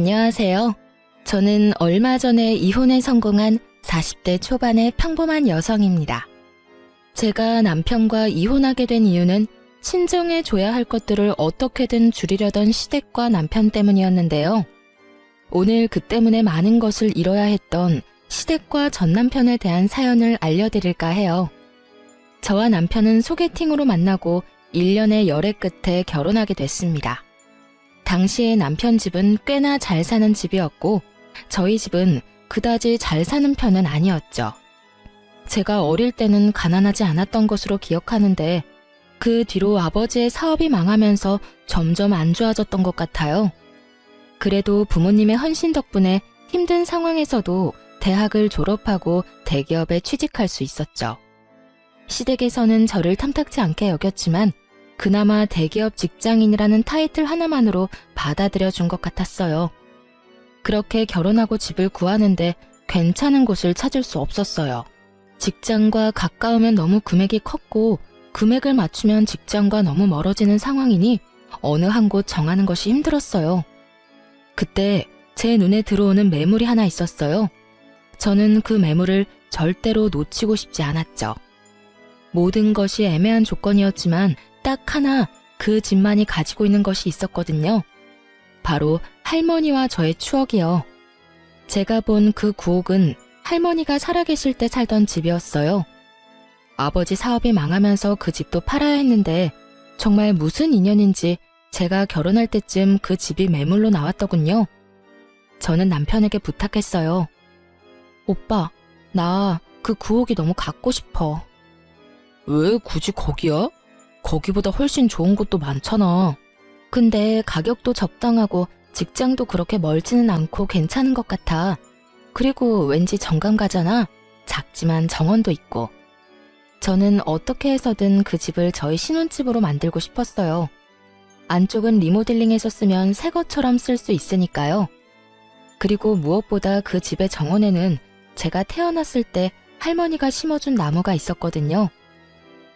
안녕하세요. 저는 얼마 전에 이혼에 성공한 40대 초반의 평범한 여성입니다. 제가 남편과 이혼하게 된 이유는 친정에 줘야 할 것들을 어떻게든 줄이려던 시댁과 남편 때문이었는데요. 오늘 그 때문에 많은 것을 잃어야 했던 시댁과 전 남편에 대한 사연을 알려드릴까 해요. 저와 남편은 소개팅으로 만나고 1년의 열애 끝에 결혼하게 됐습니다. 당시에 남편 집은 꽤나 잘 사는 집이었고 저희 집은 그다지 잘 사는 편은 아니었죠. 제가 어릴 때는 가난하지 않았던 것으로 기억하는데 그 뒤로 아버지의 사업이 망하면서 점점 안 좋아졌던 것 같아요. 그래도 부모님의 헌신 덕분에 힘든 상황에서도 대학을 졸업하고 대기업에 취직할 수 있었죠. 시댁에서는 저를 탐탁지 않게 여겼지만 그나마 대기업 직장인이라는 타이틀 하나만으로 받아들여 준 것 같았어요. 그렇게 결혼하고 집을 구하는데 괜찮은 곳을 찾을 수 없었어요. 직장과 가까우면 너무 금액이 컸고 금액을 맞추면 직장과 너무 멀어지는 상황이니 어느 한 곳 정하는 것이 힘들었어요. 그때 제 눈에 들어오는 매물이 하나 있었어요. 저는 그 매물을 절대로 놓치고 싶지 않았죠. 모든 것이 애매한 조건이었지만 딱 하나 그 집만이 가지고 있는 것이 있었거든요. 바로 할머니와 저의 추억이요. 제가 본 그 구옥은 할머니가 살아계실 때 살던 집이었어요. 아버지 사업이 망하면서 그 집도 팔아야 했는데 정말 무슨 인연인지 제가 결혼할 때쯤 그 집이 매물로 나왔더군요. 저는 남편에게 부탁했어요. 오빠, 나 그 구옥이 너무 갖고 싶어. 왜 굳이 거기야? 거기보다 훨씬 좋은 곳도 많잖아. 근데 가격도 적당하고 직장도 그렇게 멀지는 않고 괜찮은 것 같아. 그리고 왠지 정감 가잖아. 작지만 정원도 있고. 저는 어떻게 해서든 그 집을 저희 신혼집으로 만들고 싶었어요. 안쪽은 리모델링해서 쓰면 새 것처럼 쓸 수 있으니까요. 그리고 무엇보다 그 집의 정원에는 제가 태어났을 때 할머니가 심어준 나무가 있었거든요.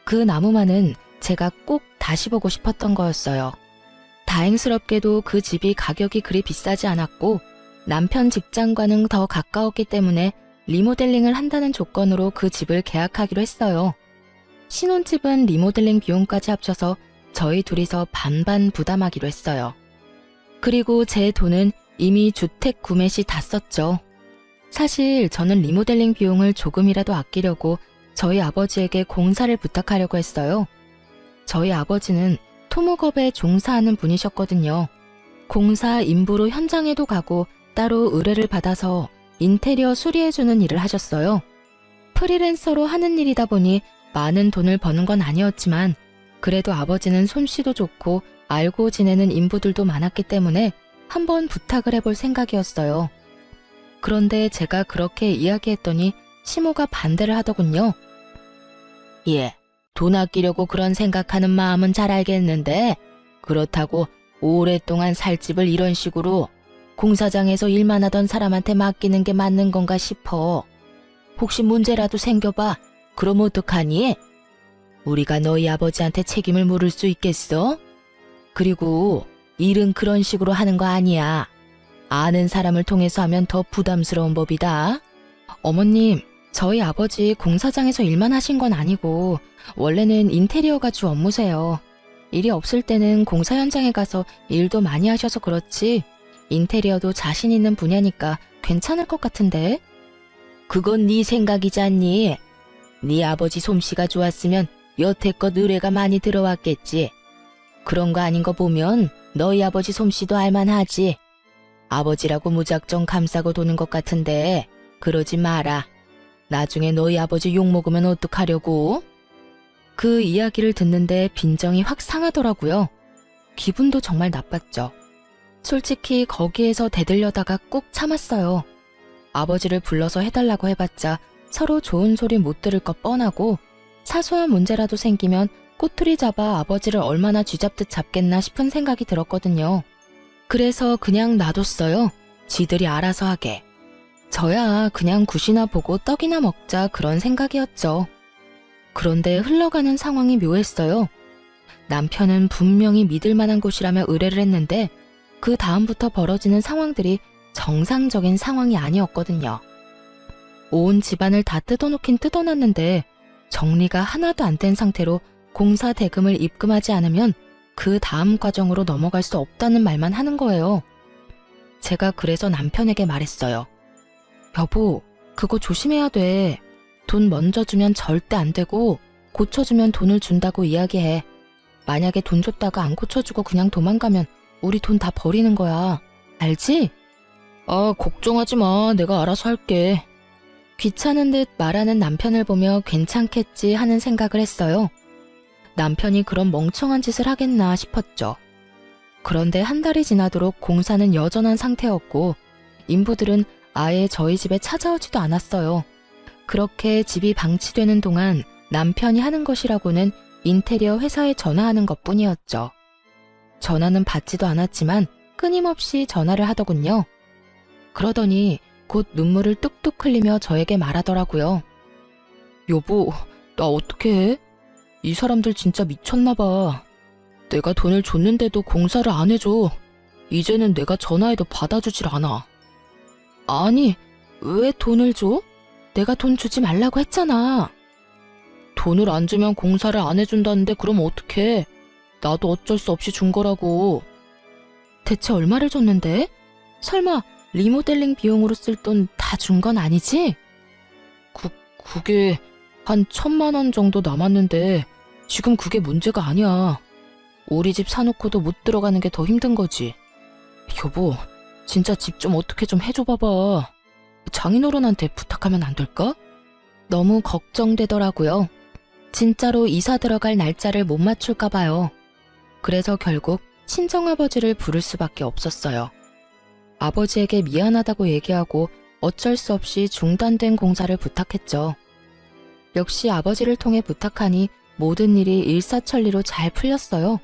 그 나무만은 제가 꼭 다시 보고 싶었던 거였어요. 다행스럽게도 그 집이 가격이 그리 비싸지 않았고 남편 직장과는 더 가까웠기 때문에 리모델링을 한다는 조건으로 그 집을 계약하기로 했어요. 신혼집은 리모델링 비용까지 합쳐서 저희 둘이서 반반 부담하기로 했어요. 그리고 제 돈은 이미 주택 구매 시 다 썼죠. 사실 저는 리모델링 비용을 조금이라도 아끼려고 저희 아버지에게 공사를 부탁하려고 했어요. 저희 아버지는 토목업에 종사하는 분이셨거든요. 공사 인부로 현장에도 가고 따로 의뢰를 받아서 인테리어 수리해주는 일을 하셨어요. 프리랜서로 하는 일이다 보니 많은 돈을 버는 건 아니었지만 그래도 아버지는 솜씨도 좋고 알고 지내는 인부들도 많았기 때문에 한번 부탁을 해볼 생각이었어요. 그런데 제가 그렇게 이야기했더니 시모가 반대를 하더군요. 예, 돈 아끼려고 그런 생각하는 마음은 잘 알겠는데 그렇다고 오랫동안 살 집을 이런 식으로 공사장에서 일만 하던 사람한테 맡기는 게 맞는 건가 싶어. 혹시 문제라도 생겨봐. 그럼 어떡하니? 우리가 너희 아버지한테 책임을 물을 수 있겠어? 그리고 일은 그런 식으로 하는 거 아니야. 아는 사람을 통해서 하면 더 부담스러운 법이다. 어머님, 저희 아버지 공사장에서 일만 하신 건 아니고 원래는 인테리어가 주 업무세요. 일이 없을 때는 공사 현장에 가서 일도 많이 하셔서 그렇지 인테리어도 자신 있는 분야니까 괜찮을 것 같은데? 그건 네 생각이지 않니? 네 아버지 솜씨가 좋았으면 여태껏 의뢰가 많이 들어왔겠지. 그런 거 아닌 거 보면 너희 아버지 솜씨도 알만하지. 아버지라고 무작정 감싸고 도는 것 같은데 그러지 마라. 나중에 너희 아버지 욕먹으면 어떡하려고? 그 이야기를 듣는데 빈정이 확 상하더라고요. 기분도 정말 나빴죠. 솔직히 거기에서 대들려다가 꾹 참았어요. 아버지를 불러서 해달라고 해봤자 서로 좋은 소리 못 들을 것 뻔하고 사소한 문제라도 생기면 꼬투리 잡아 아버지를 얼마나 쥐잡듯 잡겠나 싶은 생각이 들었거든요. 그래서 그냥 놔뒀어요. 지들이 알아서 하게. 저야 그냥 굿이나 보고 떡이나 먹자 그런 생각이었죠. 그런데 흘러가는 상황이 묘했어요. 남편은 분명히 믿을 만한 곳이라며 의뢰를 했는데 그 다음부터 벌어지는 상황들이 정상적인 상황이 아니었거든요. 온 집안을 다 뜯어놓긴 뜯어놨는데 정리가 하나도 안 된 상태로 공사 대금을 입금하지 않으면 그 다음 과정으로 넘어갈 수 없다는 말만 하는 거예요. 제가 그래서 남편에게 말했어요. 여보, 그거 조심해야 돼. 돈 먼저 주면 절대 안 되고 고쳐주면 돈을 준다고 이야기해. 만약에 돈 줬다가 안 고쳐주고 그냥 도망가면 우리 돈 다 버리는 거야. 알지? 아, 걱정하지 마. 내가 알아서 할게. 귀찮은 듯 말하는 남편을 보며 괜찮겠지 하는 생각을 했어요. 남편이 그런 멍청한 짓을 하겠나 싶었죠. 그런데 한 달이 지나도록 공사는 여전한 상태였고 인부들은 아예 저희 집에 찾아오지도 않았어요. 그렇게 집이 방치되는 동안 남편이 하는 것이라고는 인테리어 회사에 전화하는 것뿐이었죠. 전화는 받지도 않았지만 끊임없이 전화를 하더군요. 그러더니 곧 눈물을 뚝뚝 흘리며 저에게 말하더라고요. 여보, 나 어떡해? 이 사람들 진짜 미쳤나 봐. 내가 돈을 줬는데도 공사를 안 해줘. 이제는 내가 전화해도 받아주질 않아. 아니, 왜 돈을 줘? 내가 돈 주지 말라고 했잖아. 돈을 안 주면 공사를 안 해준다는데 그럼 어떡해? 나도 어쩔 수 없이 준 거라고. 대체 얼마를 줬는데? 설마 리모델링 비용으로 쓸 돈 다 준 건 아니지? 그게 한 1,000만 원 정도 남았는데 지금 그게 문제가 아니야. 우리 집 사놓고도 못 들어가는 게 더 힘든 거지. 여보, 진짜 집 좀 어떻게 좀 해줘 봐봐. 장인어른한테 부탁하면 안 될까? 너무 걱정되더라고요. 진짜로 이사 들어갈 날짜를 못 맞출까 봐요. 그래서 결국 친정아버지를 부를 수밖에 없었어요. 아버지에게 미안하다고 얘기하고 어쩔 수 없이 중단된 공사를 부탁했죠. 역시 아버지를 통해 부탁하니 모든 일이 일사천리로 잘 풀렸어요.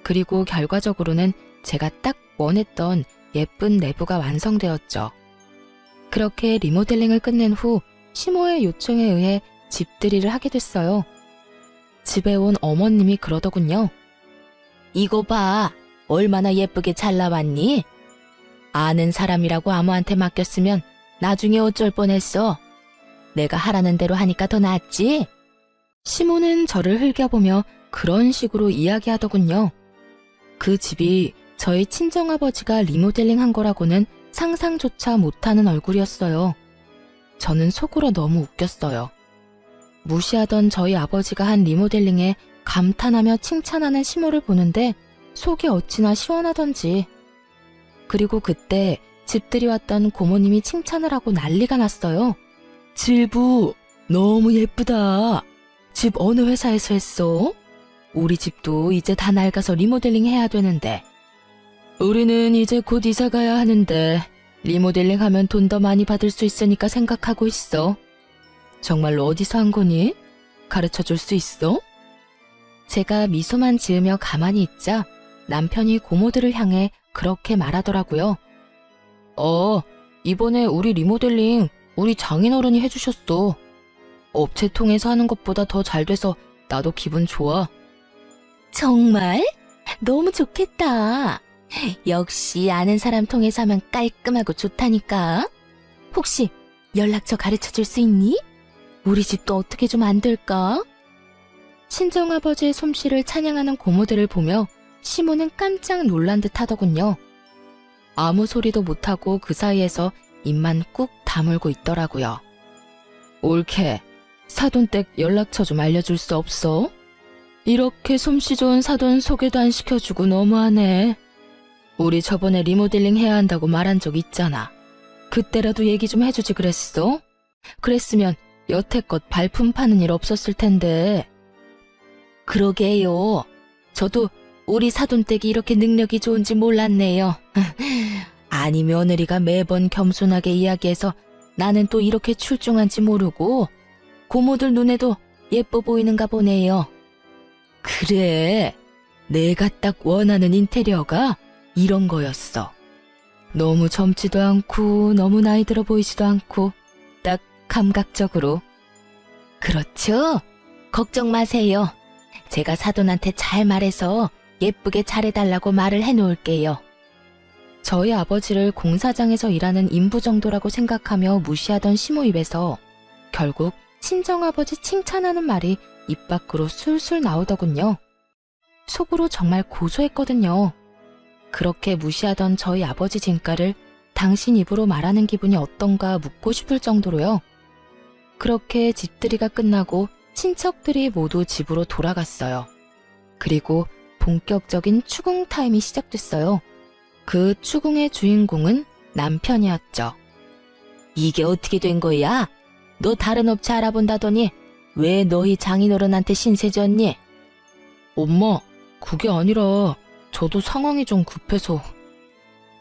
그리고 결과적으로는 제가 딱 원했던 예쁜 내부가 완성되었죠. 그렇게 리모델링을 끝낸 후 시모의 요청에 의해 집들이를 하게 됐어요. 집에 온 어머님이 그러더군요. 이거 봐, 얼마나 예쁘게 잘 나왔니? 아는 사람이라고 아무한테 맡겼으면 나중에 어쩔 뻔했어. 내가 하라는 대로 하니까 더 낫지? 시모는 저를 흘겨보며 그런 식으로 이야기하더군요. 그 집이 저희 친정아버지가 리모델링 한 거라고는 상상조차 못하는 얼굴이었어요. 저는 속으로 너무 웃겼어요. 무시하던 저희 아버지가 한 리모델링에 감탄하며 칭찬하는 시모를 보는데 속이 어찌나 시원하던지. 그리고 그때 집들이 왔던 고모님이 칭찬을 하고 난리가 났어요. 질부, 너무 예쁘다. 집 어느 회사에서 했어? 우리 집도 이제 다 낡아서 리모델링 해야 되는데. 우리는 이제 곧 이사 가야 하는데 리모델링 하면 돈 더 많이 받을 수 있으니까 생각하고 있어. 정말로 어디서 한 거니? 가르쳐 줄 수 있어? 제가 미소만 지으며 가만히 있자 남편이 고모들을 향해 그렇게 말하더라고요. 이번에 우리 리모델링 우리 장인어른이 해주셨어. 업체 통해서 하는 것보다 더 잘 돼서 나도 기분 좋아. 정말? 너무 좋겠다. 역시 아는 사람 통해서 하면 깔끔하고 좋다니까. 혹시 연락처 가르쳐 줄 수 있니? 우리 집도 어떻게 좀 안 될까? 친정아버지의 솜씨를 찬양하는 고모들을 보며 시모는 깜짝 놀란 듯 하더군요. 아무 소리도 못하고 그 사이에서 입만 꾹 다물고 있더라고요. 옳게, 사돈댁 연락처 좀 알려줄 수 없어? 이렇게 솜씨 좋은 사돈 소개도 안 시켜주고 너무하네. 우리 저번에 리모델링 해야 한다고 말한 적 있잖아. 그때라도 얘기 좀 해주지 그랬어? 그랬으면 여태껏 발품 파는 일 없었을 텐데. 그러게요. 저도 우리 사돈댁이 이렇게 능력이 좋은지 몰랐네요. 아니 며느리가 매번 겸손하게 이야기해서 나는 또 이렇게 출중한지 모르고 고모들 눈에도 예뻐 보이는가 보네요. 그래, 내가 딱 원하는 인테리어가 이런 거였어. 너무 젊지도 않고 너무 나이 들어 보이지도 않고 딱 감각적으로. 그렇죠? 걱정 마세요. 제가 사돈한테 잘 말해서 예쁘게 잘해달라고 말을 해놓을게요. 저희 아버지를 공사장에서 일하는 인부 정도라고 생각하며 무시하던 시모 입에서 결국 친정아버지 칭찬하는 말이 입 밖으로 술술 나오더군요. 속으로 정말 고소했거든요. 그렇게 무시하던 저희 아버지 진가를 당신 입으로 말하는 기분이 어떤가 묻고 싶을 정도로요. 그렇게 집들이가 끝나고 친척들이 모두 집으로 돌아갔어요. 그리고 본격적인 추궁 타임이 시작됐어요. 그 추궁의 주인공은 남편이었죠. 이게 어떻게 된 거야? 너 다른 업체 알아본다더니 왜 너희 장인어른한테 신세 졌니? 엄마, 그게 아니라 저도 상황이 좀 급해서.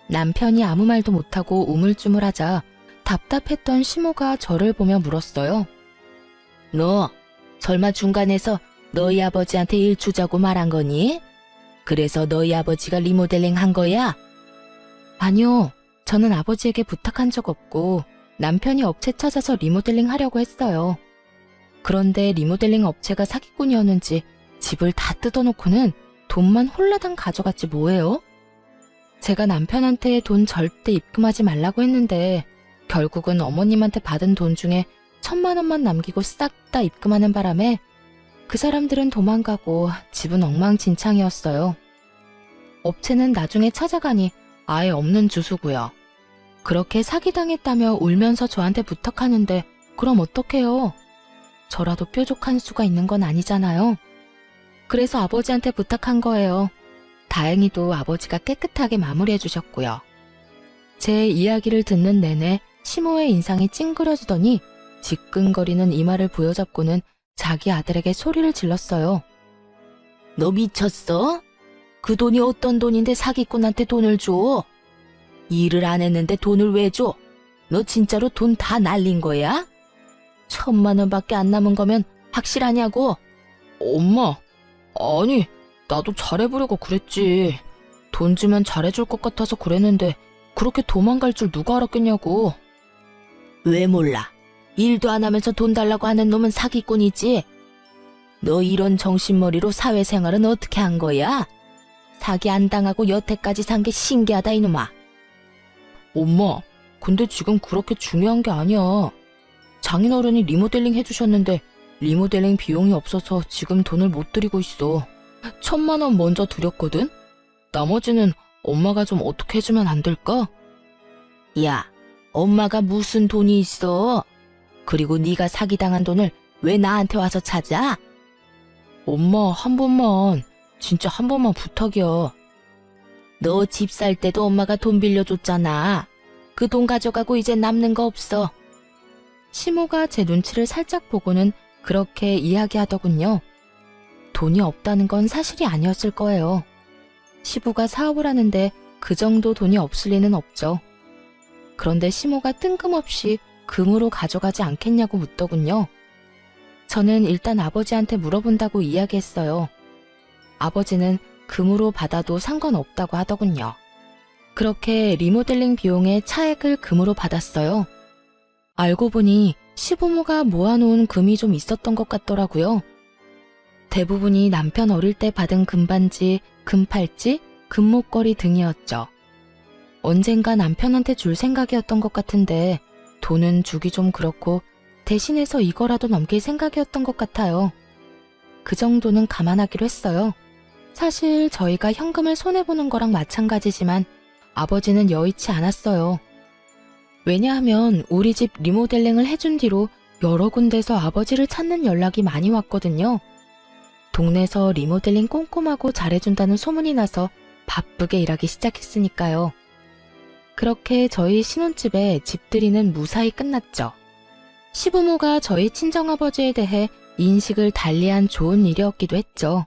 남편이 아무 말도 못하고 우물쭈물하자 답답했던 시모가 저를 보며 물었어요. 너 설마 중간에서 너희 아버지한테 일 주자고 말한 거니? 그래서 너희 아버지가 리모델링 한 거야? 아니요. 저는 아버지에게 부탁한 적 없고 남편이 업체 찾아서 리모델링 하려고 했어요. 그런데 리모델링 업체가 사기꾼이었는지 집을 다 뜯어놓고는 돈만 홀라당 가져갔지 뭐예요? 제가 남편한테 돈 절대 입금하지 말라고 했는데 결국은 어머님한테 받은 돈 중에 1,000만 원만 남기고 싹 다 입금하는 바람에 그 사람들은 도망가고 집은 엉망진창이었어요. 업체는 나중에 찾아가니 아예 없는 주소고요. 그렇게 사기당했다며 울면서 저한테 부탁하는데 그럼 어떡해요? 저라도 뾰족한 수가 있는 건 아니잖아요. 그래서 아버지한테 부탁한 거예요. 다행히도 아버지가 깨끗하게 마무리해 주셨고요. 제 이야기를 듣는 내내 시모의 인상이 찡그려지더니 지끈거리는 이마를 부여잡고는 자기 아들에게 소리를 질렀어요. 너 미쳤어? 그 돈이 어떤 돈인데 사기꾼한테 돈을 줘? 일을 안 했는데 돈을 왜 줘? 너 진짜로 돈 다 날린 거야? 1,000만 원밖에 안 남은 거면 확실하냐고? 엄마, 아니, 나도 잘해보려고 그랬지. 돈 주면 잘해줄 것 같아서 그랬는데 그렇게 도망갈 줄 누가 알았겠냐고. 왜 몰라? 일도 안 하면서 돈 달라고 하는 놈은 사기꾼이지. 너 이런 정신머리로 사회생활은 어떻게 한 거야? 사기 안 당하고 여태까지 산 게 신기하다 이놈아. 엄마, 근데 지금 그렇게 중요한 게 아니야. 장인어른이 리모델링 해주셨는데 리모델링 비용이 없어서 지금 돈을 못 드리고 있어. 1,000만 원 먼저 드렸거든? 나머지는 엄마가 좀 어떻게 해주면 안 될까? 야, 엄마가 무슨 돈이 있어? 그리고 네가 사기당한 돈을 왜 나한테 와서 찾아? 엄마, 한 번만, 진짜 한 번만 부탁이야. 너 집 살 때도 엄마가 돈 빌려줬잖아. 그 돈 가져가고 이제 남는 거 없어. 시모가 제 눈치를 살짝 보고는 그렇게 이야기하더군요. 돈이 없다는 건 사실이 아니었을 거예요. 시부가 사업을 하는데 그 정도 돈이 없을 리는 없죠. 그런데 시모가 뜬금없이 금으로 가져가지 않겠냐고 묻더군요. 저는 일단 아버지한테 물어본다고 이야기했어요. 아버지는 금으로 받아도 상관없다고 하더군요. 그렇게 리모델링 비용의 차액을 금으로 받았어요. 알고 보니 시부모가 모아놓은 금이 좀 있었던 것 같더라고요. 대부분이 남편 어릴 때 받은 금반지, 금팔찌, 금목걸이 등이었죠. 언젠가 남편한테 줄 생각이었던 것 같은데 돈은 주기 좀 그렇고 대신해서 이거라도 넘길 생각이었던 것 같아요. 그 정도는 감안하기로 했어요. 사실 저희가 현금을 손해보는 거랑 마찬가지지만 아버지는 여의치 않았어요. 왜냐하면 우리 집 리모델링을 해준 뒤로 여러 군데서 아버지를 찾는 연락이 많이 왔거든요. 동네에서 리모델링 꼼꼼하고 잘해준다는 소문이 나서 바쁘게 일하기 시작했으니까요. 그렇게 저희 신혼집에 집들이는 무사히 끝났죠. 시부모가 저희 친정아버지에 대해 인식을 달리한 좋은 일이었기도 했죠.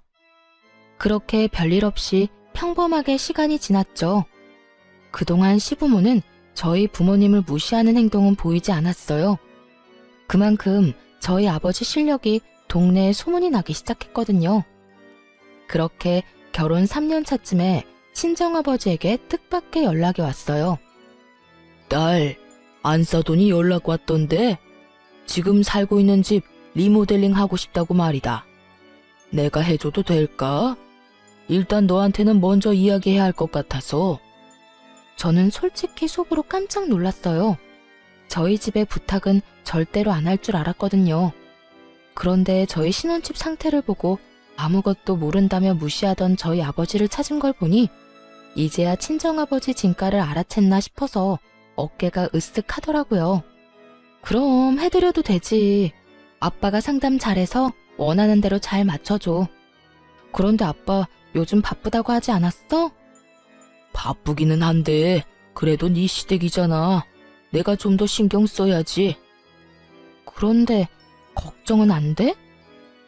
그렇게 별일 없이 평범하게 시간이 지났죠. 그동안 시부모는 저희 부모님을 무시하는 행동은 보이지 않았어요. 그만큼 저희 아버지 실력이 동네에 소문이 나기 시작했거든요. 그렇게 결혼 3년 차쯤에 친정아버지에게 뜻밖의 연락이 왔어요. 딸, 안사돈이 연락 왔던데 지금 살고 있는 집 리모델링 하고 싶다고 말이다. 내가 해줘도 될까? 일단 너한테는 먼저 이야기해야 할 것 같아서. 저는 솔직히 속으로 깜짝 놀랐어요. 저희 집의 부탁은 절대로 안 할 줄 알았거든요. 그런데 저희 신혼집 상태를 보고 아무것도 모른다며 무시하던 저희 아버지를 찾은 걸 보니 이제야 친정아버지 진가를 알아챘나 싶어서 어깨가 으쓱하더라고요. 그럼 해드려도 되지. 아빠가 상담 잘해서 원하는 대로 잘 맞춰줘. 그런데 아빠 요즘 바쁘다고 하지 않았어? 바쁘기는 한데 그래도 네 시댁이잖아. 내가 좀 더 신경 써야지. 그런데 걱정은 안 돼?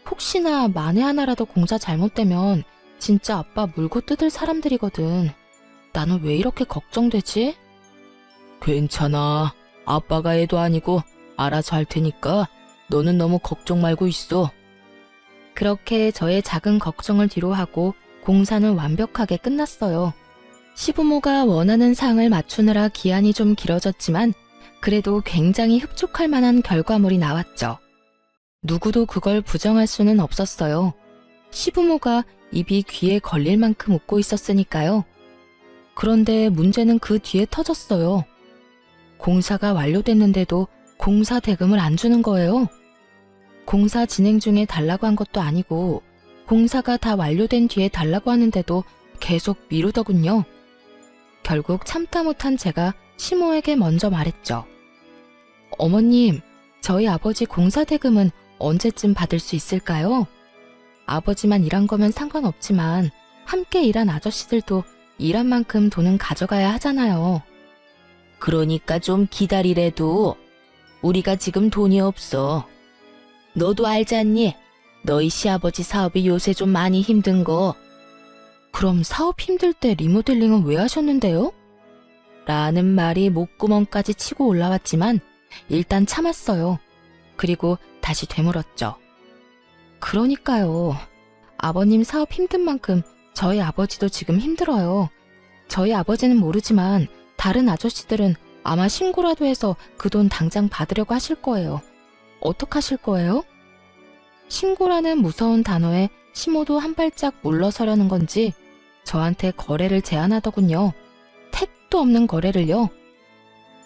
혹시나 만에 하나라도 공사 잘못되면 진짜 아빠 물고 뜯을 사람들이거든. 나는 왜 이렇게 걱정되지? 괜찮아. 아빠가 애도 아니고 알아서 할 테니까 너는 너무 걱정 말고 있어. 그렇게 저의 작은 걱정을 뒤로하고 공사는 완벽하게 끝났어요. 시부모가 원하는 상을 맞추느라 기한이 좀 길어졌지만 그래도 굉장히 흡족할 만한 결과물이 나왔죠. 누구도 그걸 부정할 수는 없었어요. 시부모가 입이 귀에 걸릴 만큼 웃고 있었으니까요. 그런데 문제는 그 뒤에 터졌어요. 공사가 완료됐는데도 공사 대금을 안 주는 거예요. 공사 진행 중에 달라고 한 것도 아니고 공사가 다 완료된 뒤에 달라고 하는데도 계속 미루더군요. 결국 참다 못한 제가 시모에게 먼저 말했죠. 어머님, 저희 아버지 공사 대금은 언제쯤 받을 수 있을까요? 아버지만 일한 거면 상관없지만 함께 일한 아저씨들도 일한 만큼 돈은 가져가야 하잖아요. 그러니까 좀 기다리래도. 우리가 지금 돈이 없어. 너도 알잖니? 너희 시아버지 사업이 요새 좀 많이 힘든 거. 그럼 사업 힘들 때 리모델링은 왜 하셨는데요? 라는 말이 목구멍까지 치고 올라왔지만 일단 참았어요. 그리고 다시 되물었죠. 그러니까요. 아버님 사업 힘든 만큼 저희 아버지도 지금 힘들어요. 저희 아버지는 모르지만 다른 아저씨들은 아마 신고라도 해서 그 돈 당장 받으려고 하실 거예요. 어떡하실 거예요? 신고라는 무서운 단어에 시모도 한 발짝 물러서려는 건지 저한테 거래를 제안하더군요. 택도 없는 거래를요.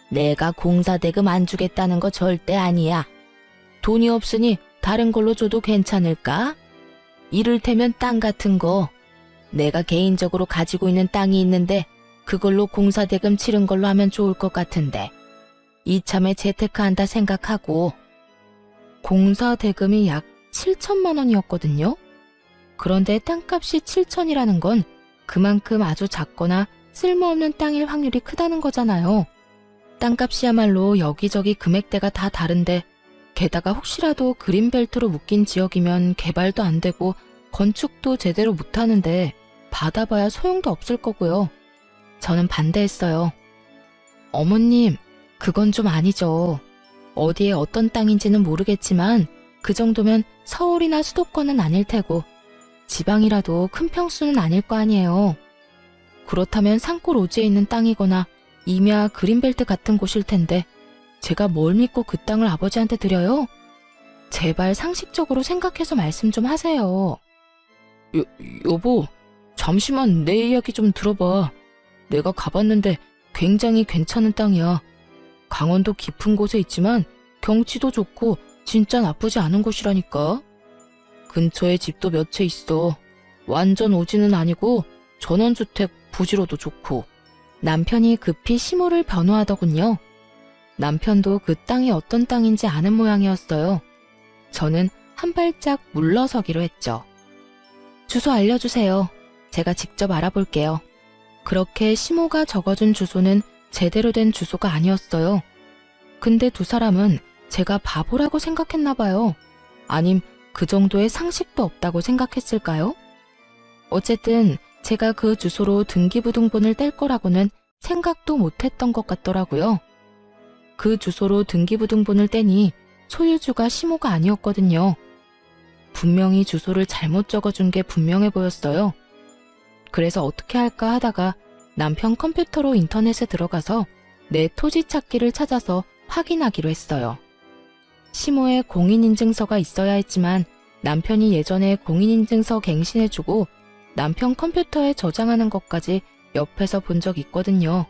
내가 공사 대금 안 주겠다는 거 절대 아니야. 돈이 없으니 다른 걸로 줘도 괜찮을까? 이를테면 땅 같은 거. 내가 개인적으로 가지고 있는 땅이 있는데 그걸로 공사 대금 치른 걸로 하면 좋을 것 같은데. 이참에 재테크한다 생각하고. 공사 대금이 약 7천만 원이었거든요. 그런데 땅값이 7천이라는 건 그만큼 아주 작거나 쓸모없는 땅일 확률이 크다는 거잖아요. 땅값이야말로 여기저기 금액대가 다 다른데 게다가 혹시라도 그린벨트로 묶인 지역이면 개발도 안 되고 건축도 제대로 못하는데 받아봐야 소용도 없을 거고요. 저는 반대했어요. 어머님, 그건 좀 아니죠. 어디에 어떤 땅인지는 모르겠지만 그 정도면 서울이나 수도권은 아닐 테고 지방이라도 큰 평수는 아닐 거 아니에요. 그렇다면 산골 오지에 있는 땅이거나 임야 그린벨트 같은 곳일 텐데 제가 뭘 믿고 그 땅을 아버지한테 드려요? 제발 상식적으로 생각해서 말씀 좀 하세요. 여보, 잠시만 내 이야기 좀 들어봐. 내가 가봤는데 굉장히 괜찮은 땅이야. 강원도 깊은 곳에 있지만 경치도 좋고 진짜 나쁘지 않은 곳이라니까. 근처에 집도 몇 채 있어. 완전 오지는 아니고 전원주택 부지로도 좋고. 남편이 급히 시모를 변호하더군요. 남편도 그 땅이 어떤 땅인지 아는 모양이었어요. 저는 한 발짝 물러서기로 했죠. 주소 알려주세요. 제가 직접 알아볼게요. 그렇게 시모가 적어준 주소는 제대로 된 주소가 아니었어요. 근데 두 사람은 제가 바보라고 생각했나 봐요. 아님 그 정도의 상식도 없다고 생각했을까요? 어쨌든 제가 그 주소로 등기부등본을 뗄 거라고는 생각도 못했던 것 같더라고요. 그 주소로 등기부등본을 떼니 소유주가 시모가 아니었거든요. 분명히 주소를 잘못 적어준 게 분명해 보였어요. 그래서 어떻게 할까 하다가 남편 컴퓨터로 인터넷에 들어가서 내 토지 찾기를 찾아서 확인하기로 했어요. 시모에 공인인증서가 있어야 했지만 남편이 예전에 공인인증서 갱신해주고 남편 컴퓨터에 저장하는 것까지 옆에서 본 적 있거든요.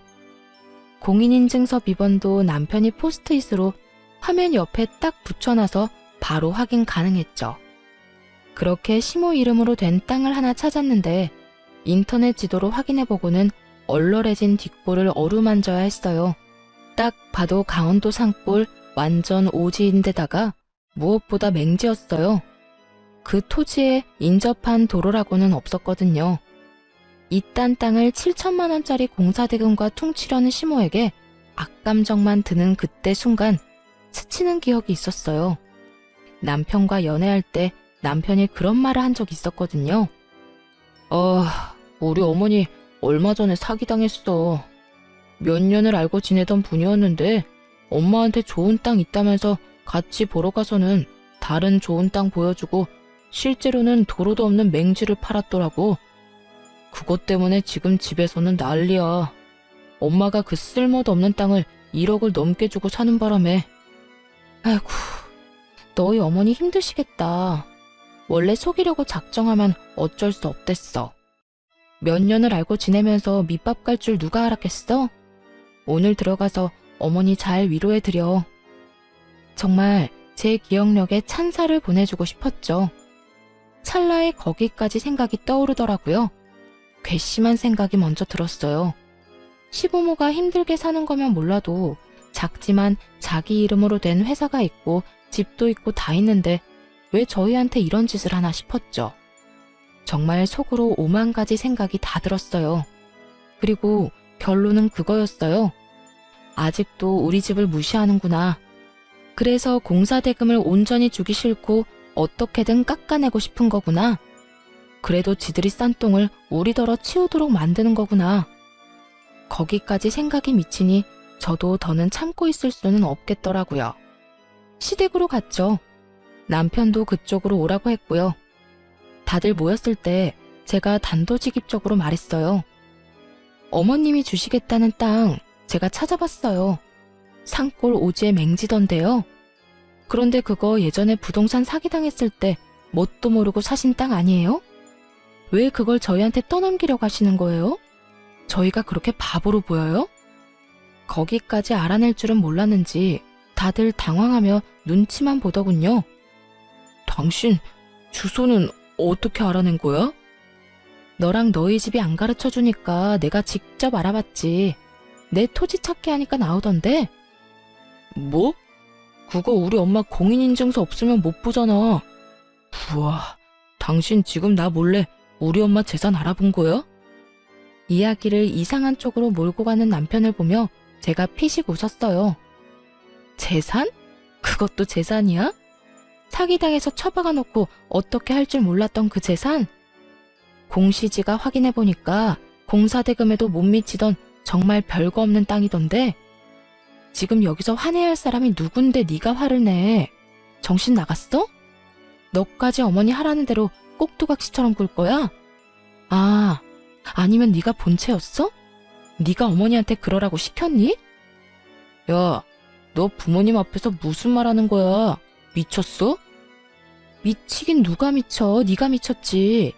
공인인증서 비번도 남편이 포스트잇으로 화면 옆에 딱 붙여놔서 바로 확인 가능했죠. 그렇게 시모 이름으로 된 땅을 하나 찾았는데 인터넷 지도로 확인해보고는 얼얼해진 뒷골을 어루만져야 했어요. 딱 봐도 강원도 산골 완전 오지인데다가 무엇보다 맹지였어요. 그 토지에 인접한 도로라고는 없었거든요. 이딴 땅을 7천만 원짜리 공사대금과 퉁치려는 시모에게 악감정만 드는 그때 순간 스치는 기억이 있었어요. 남편과 연애할 때 남편이 그런 말을 한 적이 있었거든요. 우리 어머니 얼마 전에 사기당했어. 몇 년을 알고 지내던 분이었는데 엄마한테 좋은 땅 있다면서 같이 보러 가서는 다른 좋은 땅 보여주고 실제로는 도로도 없는 맹지를 팔았더라고. 그것 때문에 지금 집에서는 난리야. 엄마가 그 쓸모도 없는 땅을 1억을 넘게 주고 사는 바람에. 아이고, 너희 어머니 힘드시겠다. 원래 속이려고 작정하면 어쩔 수 없댔어. 몇 년을 알고 지내면서 밑밥 갈 줄 누가 알았겠어? 오늘 들어가서 어머니 잘 위로해드려. 정말 제 기억력에 찬사를 보내주고 싶었죠. 찰나에 거기까지 생각이 떠오르더라고요. 괘씸한 생각이 먼저 들었어요. 시부모가 힘들게 사는 거면 몰라도 작지만 자기 이름으로 된 회사가 있고 집도 있고 다 있는데 왜 저희한테 이런 짓을 하나 싶었죠. 정말 속으로 5만 가지 생각이 다 들었어요. 그리고 결론은 그거였어요. 아직도 우리 집을 무시하는구나. 그래서 공사대금을 온전히 주기 싫고 어떻게든 깎아내고 싶은 거구나. 그래도 지들이 싼 똥을 우리더러 치우도록 만드는 거구나. 거기까지 생각이 미치니 저도 더는 참고 있을 수는 없겠더라고요. 시댁으로 갔죠. 남편도 그쪽으로 오라고 했고요. 다들 모였을 때 제가 단도직입적으로 말했어요. 어머님이 주시겠다는 땅 제가 찾아봤어요. 산골 오지에 맹지던데요. 그런데 그거 예전에 부동산 사기당했을 때 뭣도 모르고 사신 땅 아니에요? 왜 그걸 저희한테 떠넘기려고 하시는 거예요? 저희가 그렇게 바보로 보여요? 거기까지 알아낼 줄은 몰랐는지 다들 당황하며 눈치만 보더군요. 당신 주소는 어떻게 알아낸 거야? 너랑 너희 집이 안 가르쳐주니까 내가 직접 알아봤지. 내 토지 찾기 하니까 나오던데. 뭐? 그거 우리 엄마 공인인증서 없으면 못 보잖아. 우와, 당신 지금 나 몰래 우리 엄마 재산 알아본 거야? 이야기를 이상한 쪽으로 몰고 가는 남편을 보며 제가 피식 웃었어요. 재산? 그것도 재산이야? 사기당해서 처박아 놓고 어떻게 할 줄 몰랐던 그 재산? 공시지가 확인해보니까 공사대금에도 못 미치던 정말 별거 없는 땅이던데. 지금 여기서 화내야 할 사람이 누군데 네가 화를 내. 정신 나갔어? 너까지 어머니 하라는 대로 꼭두각시처럼 굴 거야? 아니면 네가 본체였어? 네가 어머니한테 그러라고 시켰니? 야, 너 부모님 앞에서 무슨 말 하는 거야? 미쳤어? 미치긴 누가 미쳐? 네가 미쳤지.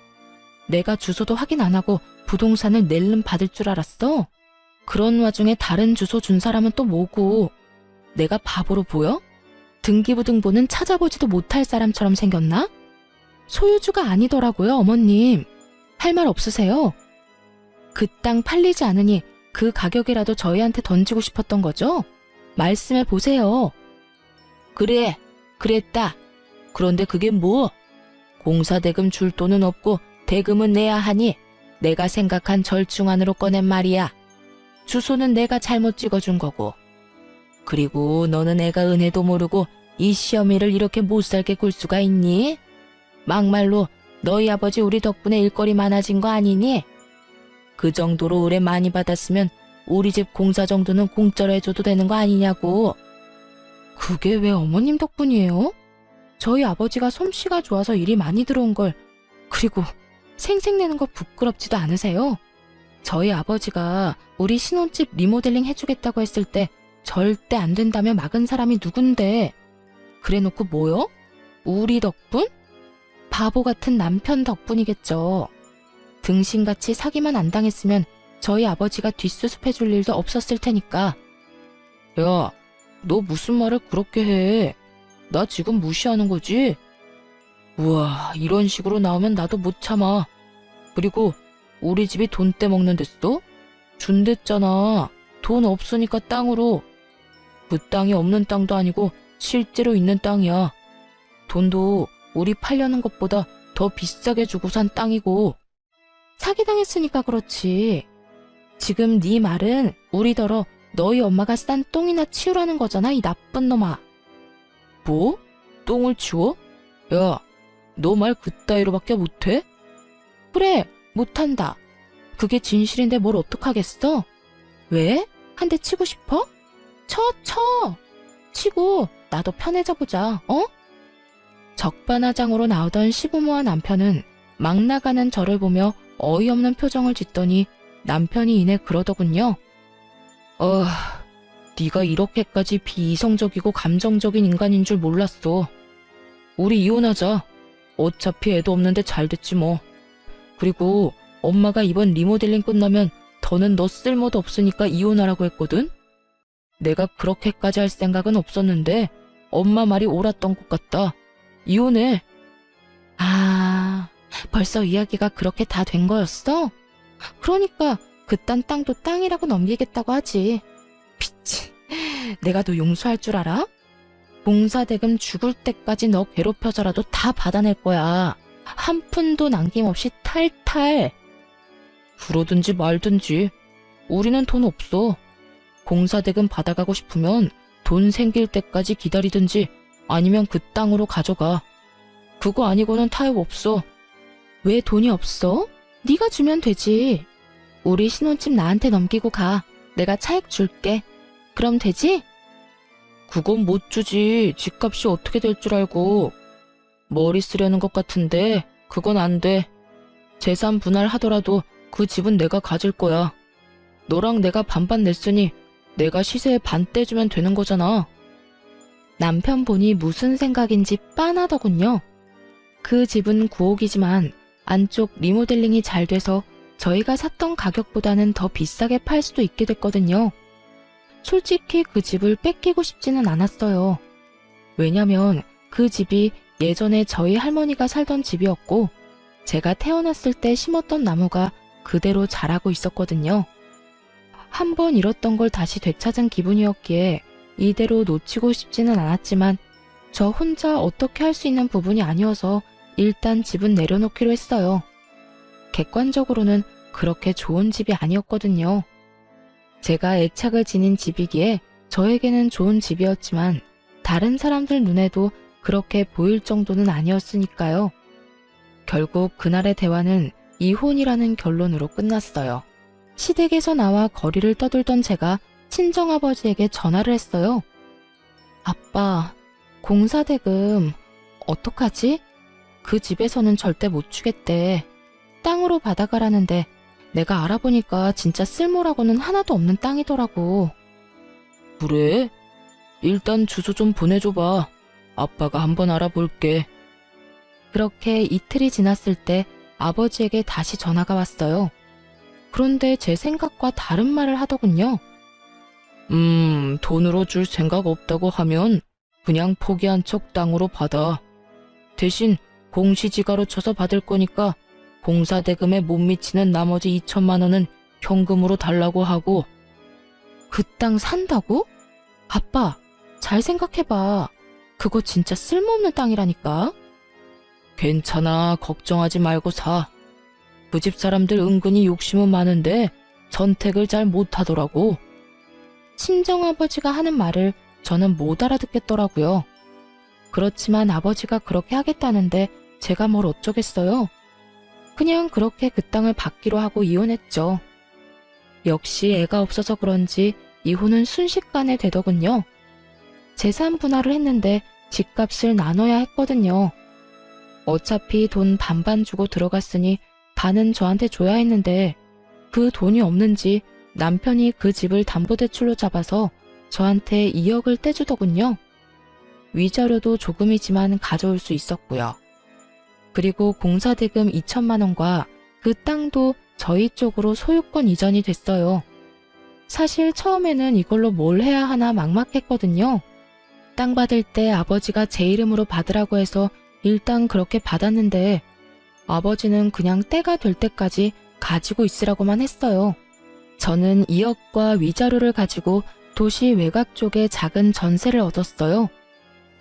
내가 주소도 확인 안 하고 부동산을 낼름 받을 줄 알았어? 그런 와중에 다른 주소 준 사람은 또 뭐고? 내가 바보로 보여? 등기부등본은 찾아보지도 못할 사람처럼 생겼나? 소유주가 아니더라고요, 어머님. 할 말 없으세요? 그 땅 팔리지 않으니 그 가격이라도 저희한테 던지고 싶었던 거죠? 말씀해 보세요. 그래, 그랬다. 그런데 그게 뭐? 공사대금 줄 돈은 없고 대금은 내야 하니 내가 생각한 절충안으로 꺼낸 말이야. 주소는 내가 잘못 찍어준 거고. 그리고 너는 애가 은혜도 모르고 이 시어미를 이렇게 못살게 굴 수가 있니? 막말로 너희 아버지 우리 덕분에 일거리 많아진 거 아니니? 그 정도로 의뢰 많이 받았으면 우리 집 공사 정도는 공짜로 해줘도 되는 거 아니냐고. 그게 왜 어머님 덕분이에요? 저희 아버지가 솜씨가 좋아서 일이 많이 들어온 걸, 그리고 생색내는 거 부끄럽지도 않으세요? 저희 아버지가 우리 신혼집 리모델링 해주겠다고 했을 때 절대 안 된다며 막은 사람이 누군데. 그래놓고 뭐요? 우리 덕분? 바보 같은 남편 덕분이겠죠. 등신같이 사기만 안 당했으면 저희 아버지가 뒷수습해줄 일도 없었을 테니까. 야, 너 무슨 말을 그렇게 해? 나 지금 무시하는 거지? 우와, 이런 식으로 나오면 나도 못 참아. 그리고 우리 집이 돈 떼먹는 데서? 준댔잖아. 돈 없으니까 땅으로. 그 땅이 없는 땅도 아니고 실제로 있는 땅이야. 돈도 우리 팔려는 것보다 더 비싸게 주고 산 땅이고. 사기당했으니까 그렇지. 지금 네 말은 우리더러 너희 엄마가 싼 똥이나 치우라는 거잖아, 이 나쁜 놈아. 뭐? 똥을 치워? 야, 너 말 그따위로밖에 못해? 그래, 못한다. 그게 진실인데 뭘 어떡하겠어? 왜? 한 대 치고 싶어? 쳐. 치고 나도 편해져 보자, 어? 적반하장으로 나오던 시부모와 남편은 막 나가는 저를 보며 어이없는 표정을 짓더니 남편이 이내 그러더군요. 네가 이렇게까지 비이성적이고 감정적인 인간인 줄 몰랐어. 우리 이혼하자. 어차피 애도 없는데 잘 됐지 뭐. 그리고 엄마가 이번 리모델링 끝나면 더는 너 쓸모도 없으니까 이혼하라고 했거든? 내가 그렇게까지 할 생각은 없었는데 엄마 말이 옳았던 것 같다. 이혼해. 아, 벌써 이야기가 그렇게 다 된 거였어? 그러니까 그딴 땅도 땅이라고 넘기겠다고 하지. 미친, 내가 너 용서할 줄 알아? 봉사대금 죽을 때까지 너 괴롭혀서라도 다 받아낼 거야. 한 푼도 남김없이 탈탈. 그러든지 말든지. 우리는 돈 없어. 공사대금 받아가고 싶으면 돈 생길 때까지 기다리든지 아니면 그 땅으로 가져가. 그거 아니고는 타협 없어. 왜 돈이 없어? 네가 주면 되지. 우리 신혼집 나한테 넘기고 가. 내가 차액 줄게. 그럼 되지? 그건 못 주지. 집값이 어떻게 될 줄 알고. 머리 쓰려는 것 같은데 그건 안 돼. 재산 분할하더라도 그 집은 내가 가질 거야. 너랑 내가 반반 냈으니 내가 시세에 반 떼주면 되는 거잖아. 남편분이 무슨 생각인지 빤하더군요. 그 집은 9억이지만 안쪽 리모델링이 잘 돼서 저희가 샀던 가격보다는 더 비싸게 팔 수도 있게 됐거든요. 솔직히 그 집을 뺏기고 싶지는 않았어요. 왜냐면 그 집이 예전에 저희 할머니가 살던 집이었고 제가 태어났을 때 심었던 나무가 그대로 자라고 있었거든요. 한번 잃었던 걸 다시 되찾은 기분이었기에 이대로 놓치고 싶지는 않았지만 저 혼자 어떻게 할 수 있는 부분이 아니어서 일단 집은 내려놓기로 했어요. 객관적으로는 그렇게 좋은 집이 아니었거든요. 제가 애착을 지닌 집이기에 저에게는 좋은 집이었지만 다른 사람들 눈에도 그렇게 보일 정도는 아니었으니까요. 결국 그날의 대화는 이혼이라는 결론으로 끝났어요. 시댁에서 나와 거리를 떠돌던 제가 친정아버지에게 전화를 했어요. 아빠, 공사대금 어떡하지? 그 집에서는 절대 못 주겠대. 땅으로 받아가라는데 내가 알아보니까 진짜 쓸모라고는 하나도 없는 땅이더라고. 그래? 일단 주소 좀 보내줘봐. 아빠가 한번 알아볼게. 그렇게 이틀이 지났을 때 아버지에게 다시 전화가 왔어요. 그런데 제 생각과 다른 말을 하더군요. 돈으로 줄 생각 없다고 하면 그냥 포기한 척 땅으로 받아. 대신 공시지가로 쳐서 받을 거니까 공사대금에 못 미치는 나머지 2천만 원은 현금으로 달라고 하고. 그 땅 산다고? 아빠, 잘 생각해봐. 그거 진짜 쓸모없는 땅이라니까. 괜찮아, 걱정하지 말고 사. 그 집 사람들 은근히 욕심은 많은데 선택을 잘 못하더라고. 친정아버지가 하는 말을 저는 못 알아듣겠더라고요. 그렇지만 아버지가 그렇게 하겠다는데 제가 뭘 어쩌겠어요. 그냥 그렇게 그 땅을 받기로 하고 이혼했죠. 역시 애가 없어서 그런지 이혼은 순식간에 되더군요. 재산 분할을 했는데 집값을 나눠야 했거든요. 어차피 돈 반반 주고 들어갔으니 반은 저한테 줘야 했는데 그 돈이 없는지 남편이 그 집을 담보대출로 잡아서 저한테 2억을 떼주더군요. 위자료도 조금이지만 가져올 수 있었고요. 그리고 공사대금 2천만 원과 그 땅도 저희 쪽으로 소유권 이전이 됐어요. 사실 처음에는 이걸로 뭘 해야 하나 막막했거든요. 땅 받을 때 아버지가 제 이름으로 받으라고 해서 일단 그렇게 받았는데 아버지는 그냥 때가 될 때까지 가지고 있으라고만 했어요. 저는 2억과 위자료를 가지고 도시 외곽 쪽에 작은 전세를 얻었어요.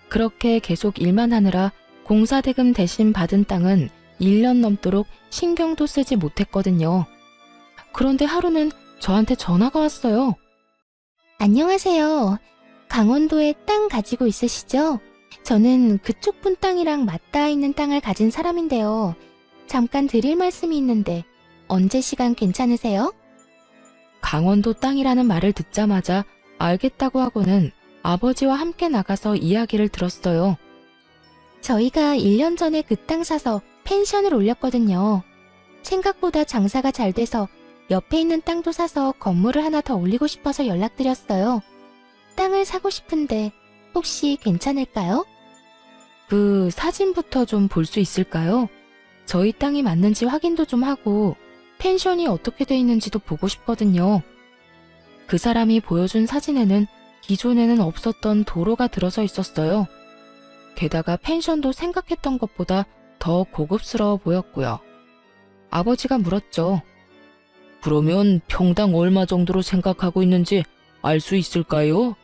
그렇게 계속 일만 하느라 공사대금 대신 받은 땅은 1년 넘도록 신경도 쓰지 못했거든요. 그런데 하루는 저한테 전화가 왔어요. 안녕하세요. 강원도에 땅 가지고 있으시죠? 저는 그쪽 분 땅이랑 맞닿아 있는 땅을 가진 사람인데요. 잠깐 드릴 말씀이 있는데 언제 시간 괜찮으세요? 강원도 땅이라는 말을 듣자마자 알겠다고 하고는 아버지와 함께 나가서 이야기를 들었어요. 저희가 1년 전에 그 땅 사서 펜션을 올렸거든요. 생각보다 장사가 잘 돼서 옆에 있는 땅도 사서 건물을 하나 더 올리고 싶어서 연락드렸어요. 땅을 사고 싶은데 혹시 괜찮을까요? 그 사진부터 좀 볼 수 있을까요? 저희 땅이 맞는지 확인도 좀 하고 펜션이 어떻게 돼 있는지도 보고 싶거든요. 그 사람이 보여준 사진에는 기존에는 없었던 도로가 들어서 있었어요. 게다가 펜션도 생각했던 것보다 더 고급스러워 보였고요. 아버지가 물었죠. 그러면 평당 얼마 정도로 생각하고 있는지 알 수 있을까요?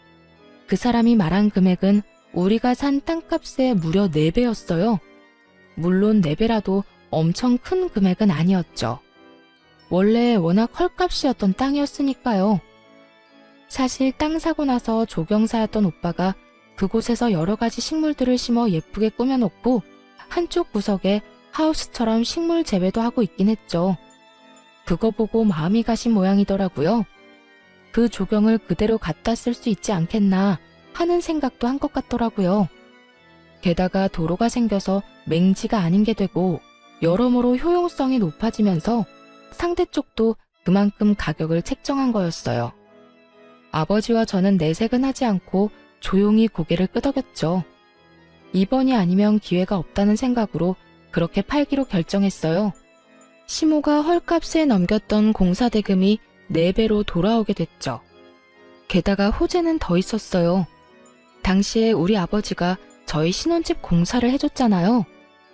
그 사람이 말한 금액은 우리가 산 땅값의 무려 4배였어요. 물론 4배라도 엄청 큰 금액은 아니었죠. 원래 워낙 헐값이었던 땅이었으니까요. 사실 땅 사고 나서 조경사였던 오빠가 그곳에서 여러 가지 식물들을 심어 예쁘게 꾸며놓고 한쪽 구석에 하우스처럼 식물 재배도 하고 있긴 했죠. 그거 보고 마음이 가신 모양이더라고요. 그 조경을 그대로 갖다 쓸 수 있지 않겠나 하는 생각도 한 것 같더라고요. 게다가 도로가 생겨서 맹지가 아닌 게 되고 여러모로 효용성이 높아지면서 상대 쪽도 그만큼 가격을 책정한 거였어요. 아버지와 저는 내색은 하지 않고 조용히 고개를 끄덕였죠. 이번이 아니면 기회가 없다는 생각으로 그렇게 팔기로 결정했어요. 시모가 헐값에 넘겼던 공사대금이 4배로 돌아오게 됐죠. 게다가 호재는 더 있었어요. 당시에 우리 아버지가 저희 신혼집 공사를 해줬잖아요.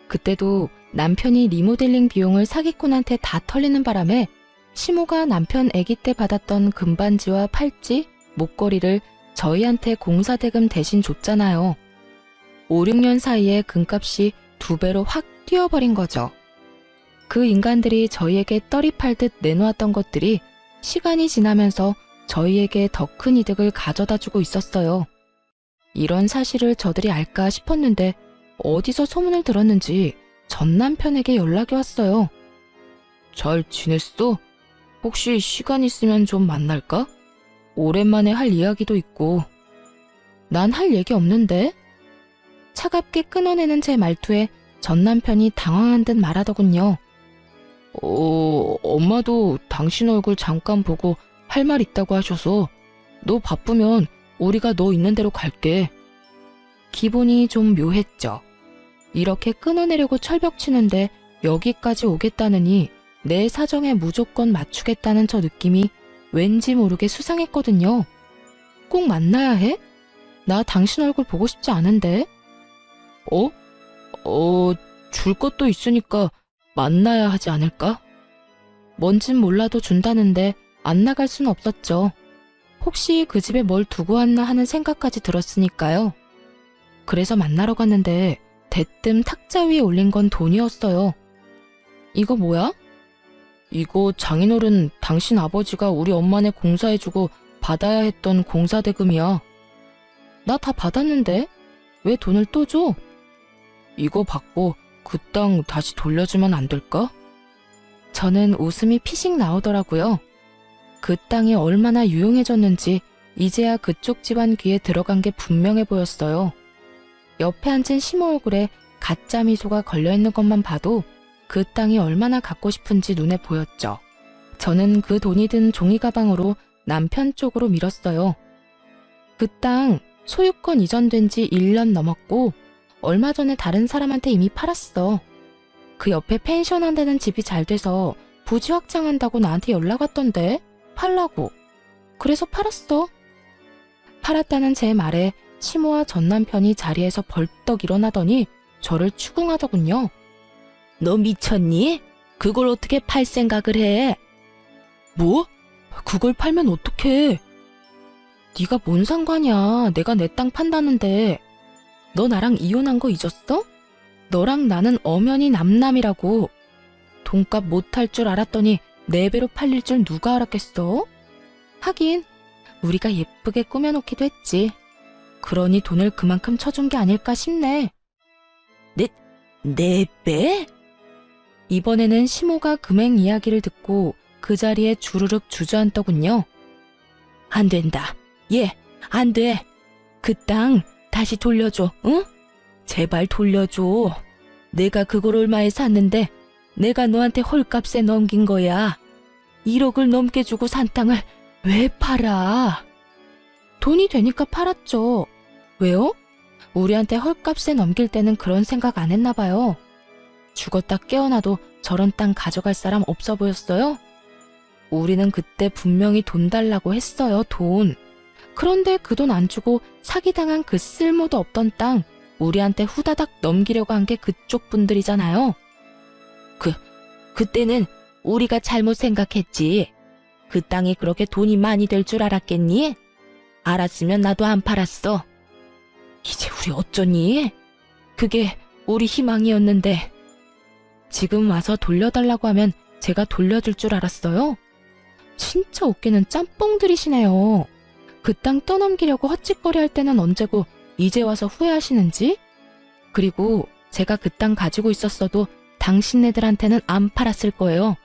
그때도 남편이 리모델링 비용을 사기꾼한테 다 털리는 바람에 시모가 남편 아기 때 받았던 금반지와 팔찌, 목걸이를 저희한테 공사대금 대신 줬잖아요. 5, 6년 사이에 금값이 2배로 확 뛰어버린 거죠. 그 인간들이 저희에게 떨이 팔듯 내놓았던 것들이 시간이 지나면서 저희에게 더 큰 이득을 가져다 주고 있었어요. 이런 사실을 저들이 알까 싶었는데 어디서 소문을 들었는지 전 남편에게 연락이 왔어요. 잘 지냈어? 혹시 시간 있으면 좀 만날까? 오랜만에 할 이야기도 있고. 난 할 얘기 없는데? 차갑게 끊어내는 제 말투에 전 남편이 당황한 듯 말하더군요. 엄마도 당신 얼굴 잠깐 보고 할 말 있다고 하셔서 너 바쁘면 우리가 너 있는 대로 갈게. 기분이 좀 묘했죠. 이렇게 끊어내려고 철벽치는데 여기까지 오겠다느니 내 사정에 무조건 맞추겠다는 저 느낌이 왠지 모르게 수상했거든요. 꼭 만나야 해? 나 당신 얼굴 보고 싶지 않은데. 줄 것도 있으니까 만나야 하지 않을까? 뭔진 몰라도 준다는데 안 나갈 순 없었죠. 혹시 그 집에 뭘 두고 왔나 하는 생각까지 들었으니까요. 그래서 만나러 갔는데 대뜸 탁자 위에 올린 건 돈이었어요. 이거 뭐야? 이거 장인어른 당신 아버지가 우리 엄마네 공사해주고 받아야 했던 공사대금이야. 나 다 받았는데 왜 돈을 또 줘? 이거 받고 그 땅 다시 돌려주면 안 될까? 저는 웃음이 피식 나오더라고요. 그 땅이 얼마나 유용해졌는지 이제야 그쪽 집안 귀에 들어간 게 분명해 보였어요. 옆에 앉은 시모 얼굴에 가짜 미소가 걸려있는 것만 봐도 그 땅이 얼마나 갖고 싶은지 눈에 보였죠. 저는 그 돈이 든 종이 가방으로 남편 쪽으로 밀었어요. 그 땅 소유권 이전된 지 1년 넘었고 얼마 전에 다른 사람한테 이미 팔았어. 그 옆에 펜션 한다는 집이 잘 돼서 부지 확장한다고 나한테 연락 왔던데 팔라고. 그래서 팔았어. 팔았다는 제 말에 시모와 전 남편이 자리에서 벌떡 일어나더니 저를 추궁하더군요. 너 미쳤니? 그걸 어떻게 팔 생각을 해? 뭐? 그걸 팔면 어떡해? 네가 뭔 상관이야. 내가 내 땅 판다는데. 너 나랑 이혼한 거 잊었어? 너랑 나는 엄연히 남남이라고. 돈값 못할 줄 알았더니 4배로 팔릴 줄 누가 알았겠어? 하긴 우리가 예쁘게 꾸며놓기도 했지. 그러니 돈을 그만큼 쳐준 게 아닐까 싶네. 네 배? 이번에는 시모가 금액 이야기를 듣고 그 자리에 주르륵 주저앉더군요. 안 된다. 안 돼. 그 땅 다시 돌려줘, 응? 제발 돌려줘. 내가 그걸 얼마에 샀는데 내가 너한테 헐값에 넘긴 거야. 1억을 넘게 주고 산 땅을 왜 팔아? 돈이 되니까 팔았죠. 왜요? 우리한테 헐값에 넘길 때는 그런 생각 안 했나 봐요. 죽었다 깨어나도 저런 땅 가져갈 사람 없어 보였어요? 우리는 그때 분명히 돈 달라고 했어요, 돈. 그런데 그 돈 안 주고 사기당한 그 쓸모도 없던 땅 우리한테 후다닥 넘기려고 한 게 그쪽 분들이잖아요. 그때는 우리가 잘못 생각했지. 그 땅이 그렇게 돈이 많이 될 줄 알았겠니? 알았으면 나도 안 팔았어. 이제 우리 어쩌니? 그게 우리 희망이었는데. 지금 와서 돌려달라고 하면 제가 돌려줄 줄 알았어요? 진짜 웃기는 짬뽕들이시네요. 그 땅 떠넘기려고 헛짓거리 할 때는 언제고 이제 와서 후회하시는지? 그리고 제가 그 땅 가지고 있었어도 당신네들한테는 안 팔았을 거예요.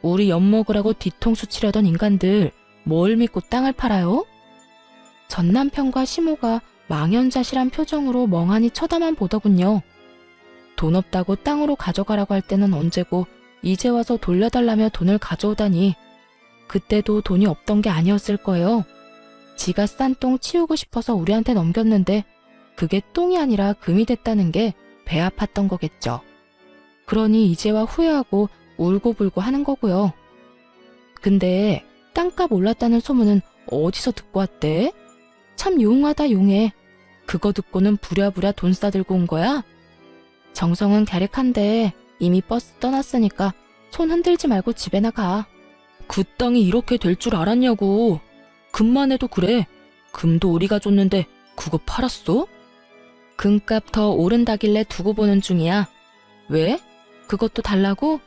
우리 엿먹으라고 뒤통수 치려던 인간들 뭘 믿고 땅을 팔아요? 전 남편과 시모가 망연자실한 표정으로 멍하니 쳐다만 보더군요. 돈 없다고 땅으로 가져가라고 할 때는 언제고 이제 와서 돌려달라며 돈을 가져오다니. 그때도 돈이 없던 게 아니었을 거예요. 지가 싼 똥 치우고 싶어서 우리한테 넘겼는데 그게 똥이 아니라 금이 됐다는 게 배 아팠던 거겠죠. 그러니 이제와 후회하고 울고불고 하는 거고요. 근데 땅값 올랐다는 소문은 어디서 듣고 왔대? 참 용하다 용해. 그거 듣고는 부랴부랴 돈 싸들고 온 거야? 정성은 갸륵한데 이미 버스 떠났으니까 손 흔들지 말고 집에 나가. 그 땅이 이렇게 될 줄 알았냐고. 금만 해도 그래. 금도 우리가 줬는데 그거 팔았어? 금값 더 오른다길래 두고 보는 중이야. 왜? 그것도 달라고?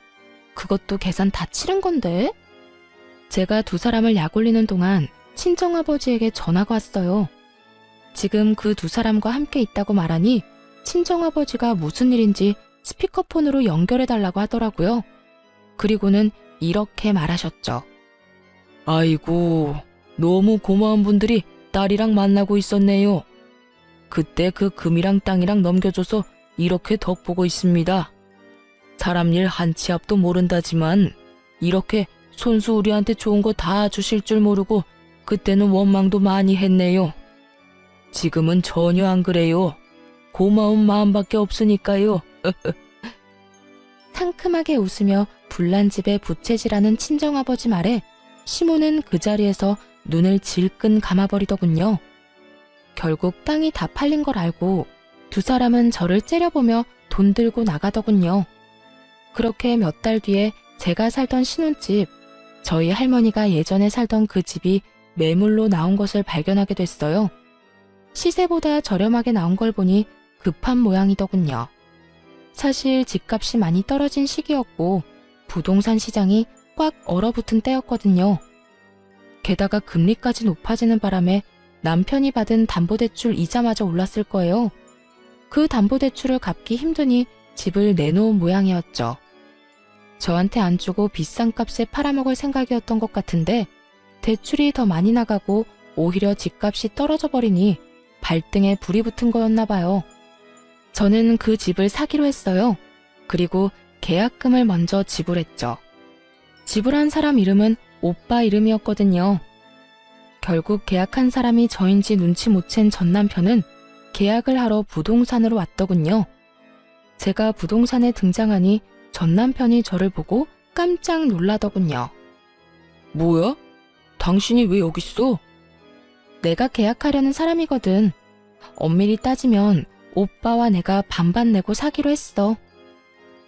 그것도 계산 다 치른 건데? 제가 두 사람을 약올리는 동안 친정아버지에게 전화가 왔어요. 지금 그 두 사람과 함께 있다고 말하니 친정아버지가 무슨 일인지 스피커폰으로 연결해달라고 하더라고요. 그리고는 이렇게 말하셨죠. 아이고, 너무 고마운 분들이 딸이랑 만나고 있었네요. 그때 그 금이랑 땅이랑 넘겨줘서 이렇게 덕보고 있습니다. 사람 일 한 치 앞도 모른다지만 이렇게 손수 우리한테 좋은 거 다 주실 줄 모르고 그때는 원망도 많이 했네요. 지금은 전혀 안 그래요. 고마운 마음밖에 없으니까요. 상큼하게 웃으며 불난 집에 부채질하는 친정아버지 말에 시모는 그 자리에서 눈을 질끈 감아버리더군요. 결국 땅이 다 팔린 걸 알고 두 사람은 저를 째려보며 돈 들고 나가더군요. 그렇게 몇 달 뒤에 제가 살던 신혼집, 저희 할머니가 예전에 살던 그 집이 매물로 나온 것을 발견하게 됐어요. 시세보다 저렴하게 나온 걸 보니 급한 모양이더군요. 사실 집값이 많이 떨어진 시기였고 부동산 시장이 꽉 얼어붙은 때였거든요. 게다가 금리까지 높아지는 바람에 남편이 받은 담보대출 이자마저 올랐을 거예요. 그 담보대출을 갚기 힘드니 집을 내놓은 모양이었죠. 저한테 안 주고 비싼 값에 팔아먹을 생각이었던 것 같은데 대출이 더 많이 나가고 오히려 집값이 떨어져 버리니 발등에 불이 붙은 거였나 봐요. 저는 그 집을 사기로 했어요. 그리고 계약금을 먼저 지불했죠. 지불한 사람 이름은 오빠 이름이었거든요. 결국 계약한 사람이 저인지 눈치 못 챈 전 남편은 계약을 하러 부동산으로 왔더군요. 제가 부동산에 등장하니 전 남편이 저를 보고 깜짝 놀라더군요. 뭐야? 당신이 왜 여기 있어? 내가 계약하려는 사람이거든. 엄밀히 따지면 오빠와 내가 반반 내고 사기로 했어.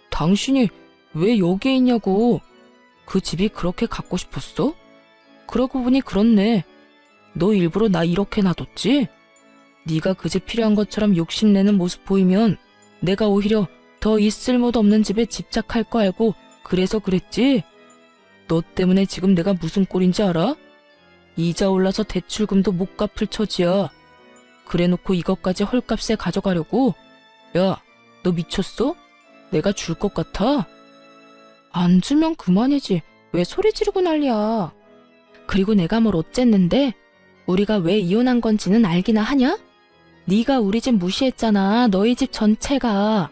당신이 왜 여기에 있냐고. 그 집이 그렇게 갖고 싶었어? 그러고 보니 그렇네. 너 일부러 나 이렇게 놔뒀지? 네가 그 집 필요한 것처럼 욕심내는 모습 보이면 내가 오히려 더 이 쓸모도 없는 집에 집착할 거 알고 그래서 그랬지? 너 때문에 지금 내가 무슨 꼴인지 알아? 이자 올라서 대출금도 못 갚을 처지야. 그래놓고 이것까지 헐값에 가져가려고? 야, 너 미쳤어? 내가 줄 것 같아? 안 주면 그만이지. 왜 소리 지르고 난리야. 그리고 내가 뭘 어쨌는데? 우리가 왜 이혼한 건지는 알기나 하냐? 네가 우리 집 무시했잖아. 너희 집 전체가.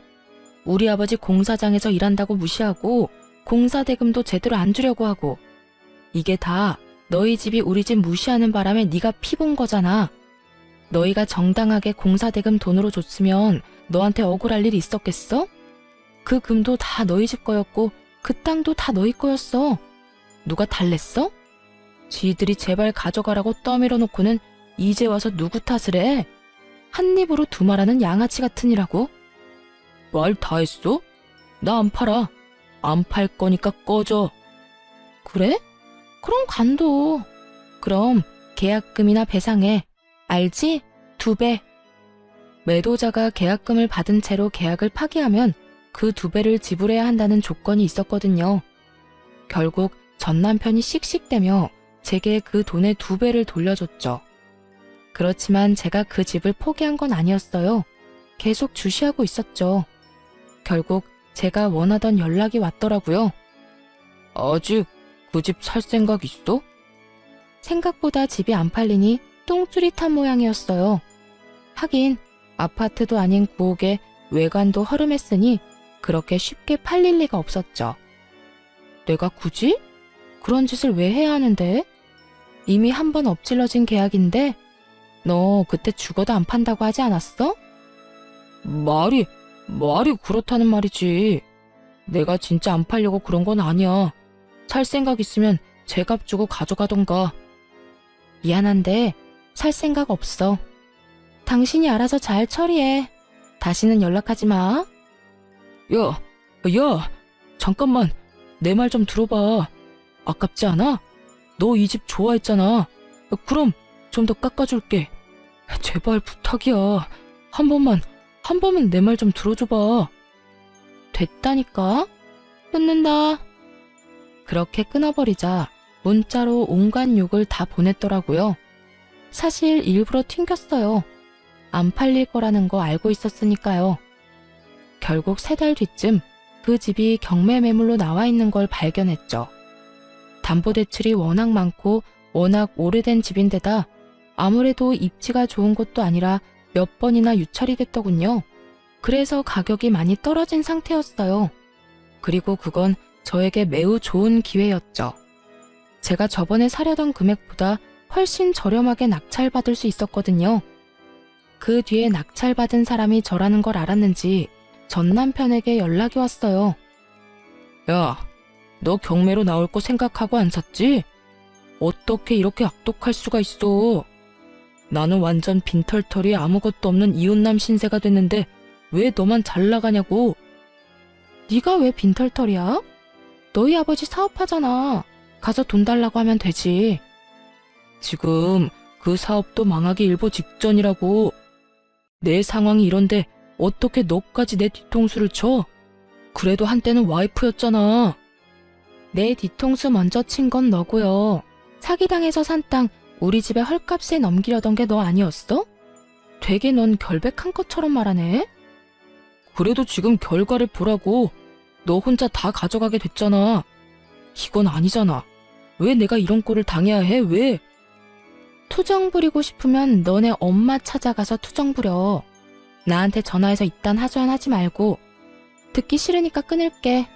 우리 아버지 공사장에서 일한다고 무시하고 공사 대금도 제대로 안 주려고 하고. 이게 다 너희 집이 우리 집 무시하는 바람에 네가 피본 거잖아. 너희가 정당하게 공사 대금 돈으로 줬으면 너한테 억울할 일이 있었겠어? 그 금도 다 너희 집 거였고 그 땅도 다 너희 거였어. 누가 달랬어? 지들이 제발 가져가라고 떠밀어 놓고는 이제 와서 누구 탓을 해? 한 입으로 두 말하는 양아치 같으니라고. 말 다 했어? 나 안 팔아. 안 팔 거니까 꺼져. 그래? 그럼 관둬. 그럼 계약금이나 배상해. 알지? 2배. 매도자가 계약금을 받은 채로 계약을 파기하면 그 2배를 지불해야 한다는 조건이 있었거든요. 결국 전 남편이 씩씩대며 제게 그 돈의 2배를 돌려줬죠. 그렇지만 제가 그 집을 포기한 건 아니었어요. 계속 주시하고 있었죠. 결국 제가 원하던 연락이 왔더라고요. 아직 그 집 살 생각 있어? 생각보다 집이 안 팔리니 똥줄이 탄 모양이었어요. 하긴 아파트도 아닌 구옥에 외관도 허름했으니 그렇게 쉽게 팔릴 리가 없었죠. 내가 굳이? 그런 짓을 왜 해야 하는데? 이미 한 번 엎질러진 계약인데 너 그때 죽어도 안 판다고 하지 않았어? 말이 그렇다는 말이지. 내가 진짜 안 팔려고 그런 건 아니야. 살 생각 있으면 제값 주고 가져가던가. 미안한데 살 생각 없어. 당신이 알아서 잘 처리해. 다시는 연락하지 마. 야, 잠깐만. 내 말 좀 들어봐. 아깝지 않아? 너 이 집 좋아했잖아. 그럼 좀 더 깎아줄게. 제발 부탁이야. 한 번만 내 말 좀 들어줘봐. 됐다니까. 끊는다. 그렇게 끊어버리자 문자로 온갖 욕을 다 보냈더라고요. 사실 일부러 튕겼어요. 안 팔릴 거라는 거 알고 있었으니까요. 결국 3달 뒤쯤 그 집이 경매 매물로 나와 있는 걸 발견했죠. 담보대출이 워낙 많고 워낙 오래된 집인데다 아무래도 입지가 좋은 곳도 아니라 몇 번이나 유찰이 됐더군요. 그래서 가격이 많이 떨어진 상태였어요. 그리고 그건 저에게 매우 좋은 기회였죠. 제가 저번에 사려던 금액보다 훨씬 저렴하게 낙찰받을 수 있었거든요. 그 뒤에 낙찰받은 사람이 저라는 걸 알았는지 전 남편에게 연락이 왔어요. 야, 너 경매로 나올 거 생각하고 안 샀지? 어떻게 이렇게 악독할 수가 있어? 나는 완전 빈털털이 아무것도 없는 이웃남 신세가 됐는데 왜 너만 잘 나가냐고. 네가 왜 빈털털이야? 너희 아버지 사업하잖아. 가서 돈 달라고 하면 되지. 지금 그 사업도 망하기 일보 직전이라고. 내 상황이 이런데 어떻게 너까지 내 뒤통수를 쳐? 그래도 한때는 와이프였잖아. 내 뒤통수 먼저 친 건 너고요. 사기당해서 산 땅 우리 집에 헐값에 넘기려던 게 너 아니었어? 되게 넌 결백한 것처럼 말하네. 그래도 지금 결과를 보라고. 너 혼자 다 가져가게 됐잖아. 이건 아니잖아. 왜 내가 이런 꼴을 당해야 해? 왜? 투정 부리고 싶으면 너네 엄마 찾아가서 투정 부려. 나한테 전화해서 이딴 하소연하지 말고. 듣기 싫으니까 끊을게.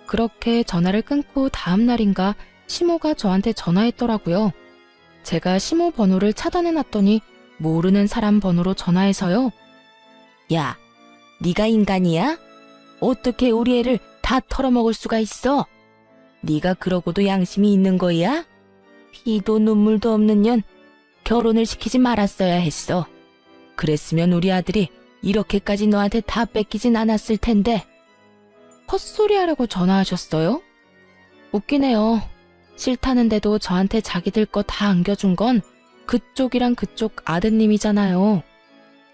그렇게 전화를 끊고 다음 날인가 시모가 저한테 전화했더라고요. 제가 시모 번호를 차단해놨더니 모르는 사람 번호로 전화해서요. 야, 네가 인간이야? 어떻게 우리 애를 다 털어먹을 수가 있어? 네가 그러고도 양심이 있는 거야? 피도 눈물도 없는 년 결혼을 시키지 말았어야 했어. 그랬으면 우리 아들이 이렇게까지 너한테 다 뺏기진 않았을 텐데. 헛소리 하려고 전화하셨어요? 웃기네요. 싫다는데도 저한테 자기들 거 다 안겨준 건 그쪽이랑 그쪽 아드님이잖아요.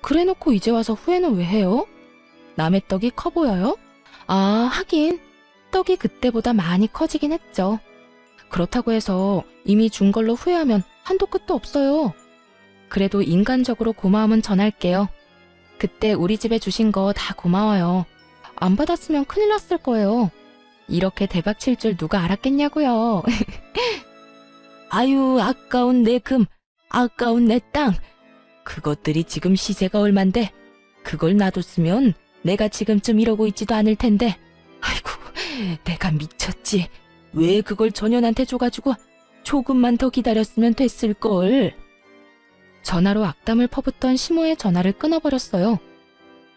그래놓고 이제 와서 후회는 왜 해요? 남의 떡이 커 보여요? 아, 하긴 떡이 그때보다 많이 커지긴 했죠. 그렇다고 해서 이미 준 걸로 후회하면 한도 끝도 없어요. 그래도 인간적으로 고마움은 전할게요. 그때 우리 집에 주신 거 다 고마워요. 안 받았으면 큰일 났을 거예요. 이렇게 대박 칠 줄 누가 알았겠냐고요. 아유, 아까운 내 금, 아까운 내 땅. 그것들이 지금 시세가 얼만데 그걸 놔뒀으면 내가 지금쯤 이러고 있지도 않을 텐데. 아이고, 내가 미쳤지. 왜 그걸 전현한테 줘가지고 조금만 더 기다렸으면 됐을걸. 전화로 악담을 퍼붓던 시모의 전화를 끊어버렸어요.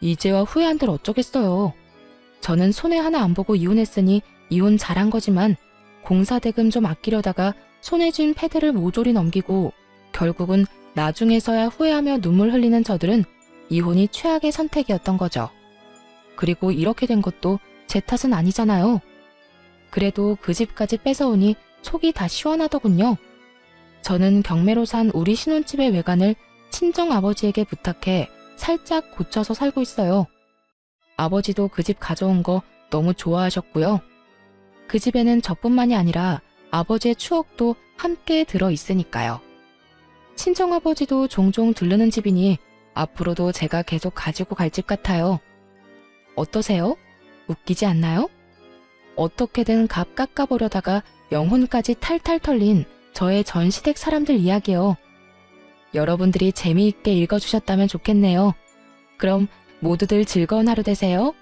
이제와 후회한들 어쩌겠어요. 저는 손해 하나 안 보고 이혼했으니 이혼 잘한 거지만 공사 대금 좀 아끼려다가 손에 쥔 패드를 모조리 넘기고 결국은 나중에서야 후회하며 눈물 흘리는 저들은 이혼이 최악의 선택이었던 거죠. 그리고 이렇게 된 것도 제 탓은 아니잖아요. 그래도 그 집까지 뺏어오니 속이 다 시원하더군요. 저는 경매로 산 우리 신혼집의 외관을 친정아버지에게 부탁해 살짝 고쳐서 살고 있어요. 아버지도 그 집 가져온 거 너무 좋아하셨고요. 그 집에는 저뿐만이 아니라 아버지의 추억도 함께 들어 있으니까요. 친정아버지도 종종 들르는 집이니 앞으로도 제가 계속 가지고 갈 집 같아요. 어떠세요? 웃기지 않나요? 어떻게든 값 깎아보려다가 영혼까지 탈탈 털린 저의 전 시댁 사람들 이야기요. 여러분들이 재미있게 읽어주셨다면 좋겠네요. 그럼 모두들 즐거운 하루 되세요.